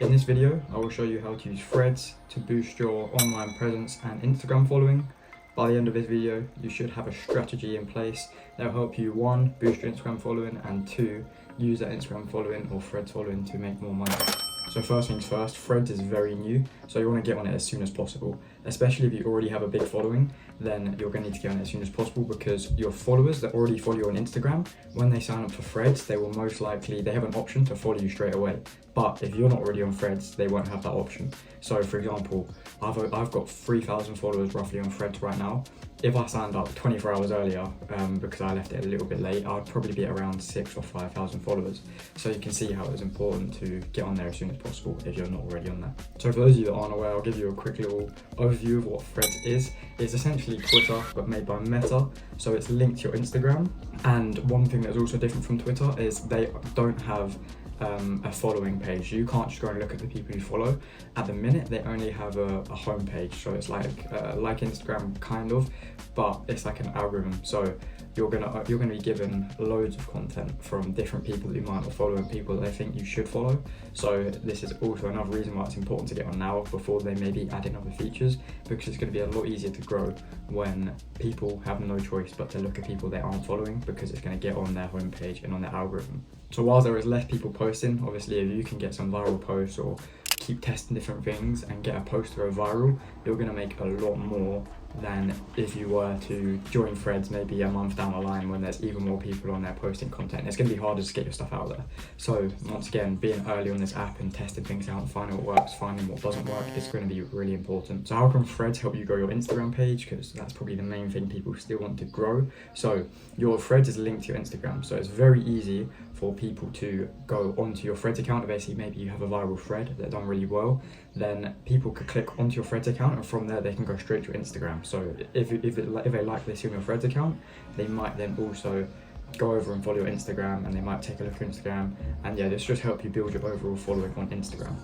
In this video, I will show you how to use threads to boost your online presence and Instagram following. By the end of this video, you should have a strategy in place that will help you, 1, boost your Instagram following, and 2, use that Instagram following or threads following to make more money. So first things first, threads is very new, so you want to get on it as soon as possible. Especially if you already have a big following, then you're going to need to get on it as soon as possible, because your followers that already follow you on Instagram, when they sign up for threads, they will most likely, they have an option to follow you straight away. But if you're not already on threads, they won't have that option. So for example, I've got 3,000 followers roughly on threads right now. If I signed up 24 hours earlier, because I left it a little bit late, I'd probably be at around 6,000 or 5,000 followers. So you can see how it's important to get on there as soon as possible if you're not already on there. So for those of you that aren't aware, I'll give you a quick little overview of what Threads is. It's essentially Twitter, but made by Meta. So it's linked to your Instagram. And one thing that's also different from Twitter is they don't have a following page. You can't just go and look at the people you follow. At the minute, they only have a home page, so it's like Instagram kind of, but it's like an algorithm. So you're gonna be given loads of content from different people that you might not follow and people that they think you should follow. So this is also another reason why it's important to get on now before they maybe add in other features, because it's going to be a lot easier to grow when people have no choice but to look at people they aren't following, because it's going to get on their homepage and on their algorithm. So while there is less people posting, obviously if you can get some viral posts or keep testing different things and get a post to go viral, you're going to make a lot more than if you were to join threads maybe a month down the line when there's even more people on there posting content. It's going to be harder to get your stuff out there. So once again, being early on this app and testing things out, finding what works, finding what doesn't work, is going to be really important. So how can threads help you grow your Instagram page? Because that's probably the main thing people still want to grow. So your threads is linked to your Instagram, so it's very easy for people to go onto your threads account. Basically, maybe you have a viral thread that's done really well, then people could click onto your threads account, and from there they can go straight to your Instagram. So if they like this on your threads account, they might then also go over and follow your Instagram, and they might take a look at Instagram, and yeah, this just help you build your overall following on Instagram.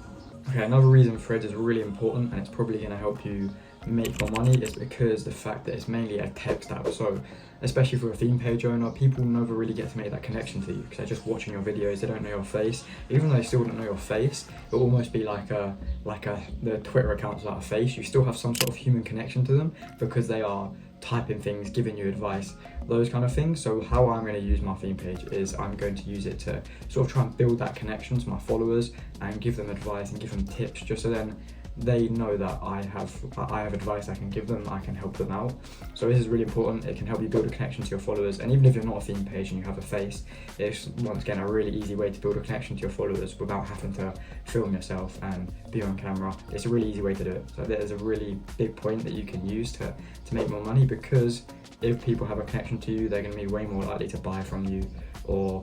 Okay, another reason threads is really important, and it's probably going to help you make more money, is because the fact that it's mainly a text app. So especially for a theme page owner, people never really get to make that connection to you because they're just watching your videos. They don't know your face. Even though they still don't know your face, it'll almost be like the Twitter account's like a face. You still have some sort of human connection to them because they are typing things, giving you advice, those kind of things. So how I'm going to use my theme page is I'm going to use it to sort of try and build that connection to my followers and give them advice and give them tips, just so then they know that I have advice I can give them, I can help them out. So this is really important. It can help you build a connection to your followers, and even if you're not a theme page and you have a face, it's once again a really easy way to build a connection to your followers without having to film yourself and be on camera. It's a really easy way to do it. So there's a really big point that you can use to make more money, because if people have a connection to you, they're going to be way more likely to buy from you, or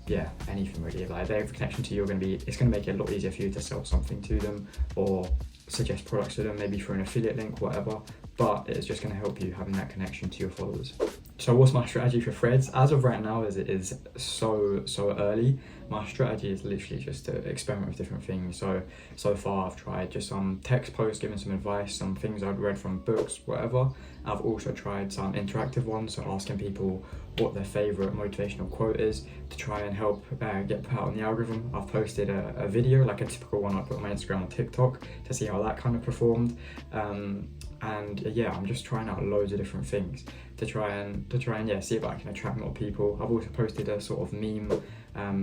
yeah, anything really. Like if they have a connection to you, it's going to make it a lot easier for you to sell something to them or suggest products to them, maybe through an affiliate link, whatever. But it's just going to help you having that connection to your followers. So what's my strategy for threads? As of right now, as it is so early, my strategy is literally just to experiment with different things. So far I've tried just some text posts, giving some advice, some things I'd read from books, whatever. I've also tried some interactive ones, so asking people what their favourite motivational quote is to try and help get put out on the algorithm. I've posted a video, like a typical one I put on my Instagram or TikTok, to see how that kind of performed. And yeah, I'm just trying out loads of different things to try and see if I can attract more people. I've also posted a sort of meme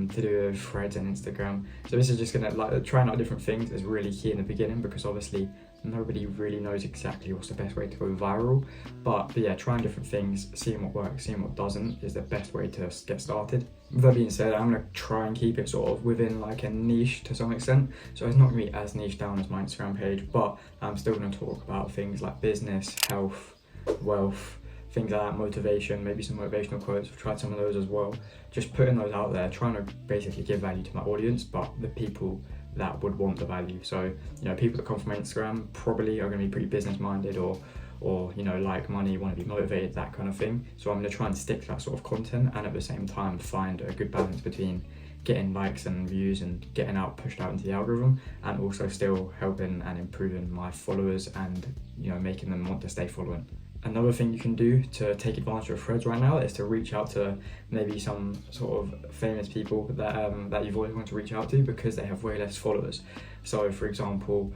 to do with threads and Instagram. So this is just gonna trying out different things is really key in the beginning, because obviously nobody really knows exactly what's the best way to go viral. But yeah, trying different things, seeing what works, seeing what doesn't, is the best way to get started. With that being said, I'm gonna try and keep it sort of within like a niche to some extent. So it's not gonna be as niche down as my Instagram page, but I'm still gonna talk about things like business, health, wealth, things like that, motivation, maybe some motivational quotes. I've tried some of those as well. Just putting those out there, trying to basically give value to my audience, but the people that would want the value. So, you know, people that come from Instagram probably are going to be pretty business minded, or you know, like money, want to be motivated, that kind of thing. So I'm going to try and stick to that sort of content, and at the same time find a good balance between getting likes and views and getting pushed out into the algorithm, and also still helping and improving my followers and, you know, making them want to stay following. Another thing you can do to take advantage of threads right now is to reach out to maybe some sort of famous people that you've always wanted to reach out to, because they have way less followers. So for example,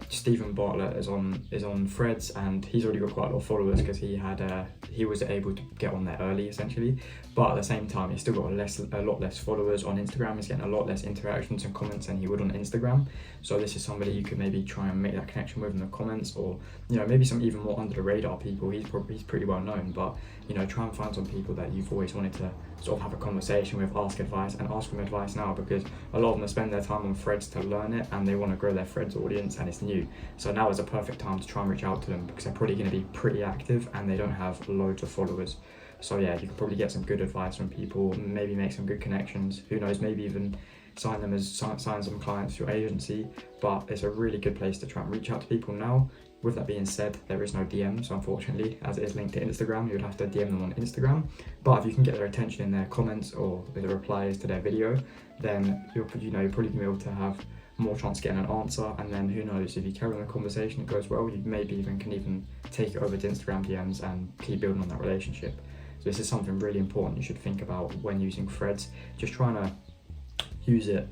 Stephen Bartlett is on Threads, and he's already got quite a lot of followers because he was able to get on there early essentially. But at the same time, he's still got a lot less followers on Instagram. He's getting a lot less interactions and comments than he would on Instagram. So this is somebody you could maybe try and make that connection with in the comments, or maybe some even more under the radar people. He's pretty well known, but try and find some people that you've always wanted to sort of have a conversation with, ask advice, and ask them advice now, because a lot of them spend their time on Threads to learn it, and they want to grow their Threads audience, and it's new. So now is a perfect time to try and reach out to them, because they're probably going to be pretty active and they don't have loads of followers. So yeah, you can probably get some good advice from people, maybe make some good connections, who knows, maybe even sign some clients to your agency. But it's a really good place to try and reach out to people now. With that being said, there is no DM, so unfortunately, as it is linked to Instagram, you would have to DM them on Instagram. But if you can get their attention in their comments or with the replies to their video, then you're probably going to be able to have more chance of getting an answer. And then who knows, if you carry on the conversation, it goes well, you maybe can take it over to Instagram DMs and keep building on that relationship. So this is something really important you should think about when using Threads. Just trying to use it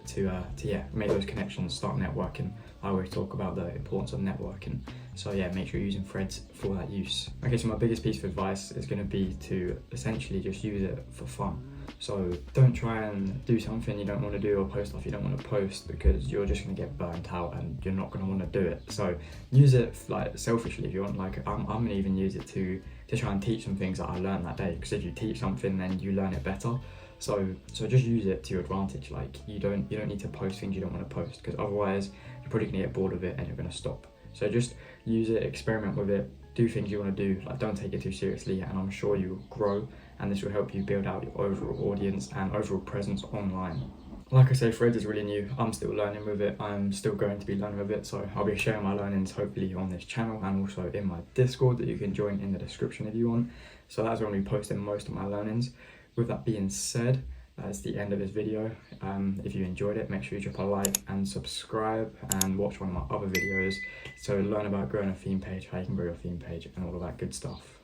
to make those connections, start networking. I always talk about the importance of networking. So yeah, make sure you're using Threads for that use. Okay, so my biggest piece of advice is going to be to essentially just use it for fun. So don't try and do something you don't want to do or post stuff you don't want to post, because you're just going to get burnt out and you're not going to want to do it. So use it like selfishly if you want. Like I'm going to even use it to try and teach some things that I learned that day, because if you teach something then you learn it better. So just use it to your advantage. Like you don't need to post things you don't want to post, because otherwise you're probably going to get bored of it and you're going to stop. So just use it, experiment with it, do things you want to do. Like don't take it too seriously, and I'm sure you'll grow, and this will help you build out your overall audience and overall presence online. Like I say, Threads is really new. I'm still learning with it. I'm still going to be learning with it. So I'll be sharing my learnings hopefully on this channel and also in my Discord that you can join in the description if you want. So that's where I'll be posting most of my learnings. With that being said, that's the end of this video. If you enjoyed it, make sure you drop a like and subscribe and watch one of my other videos to learn about growing a theme page, how you can grow your theme page and all of that good stuff.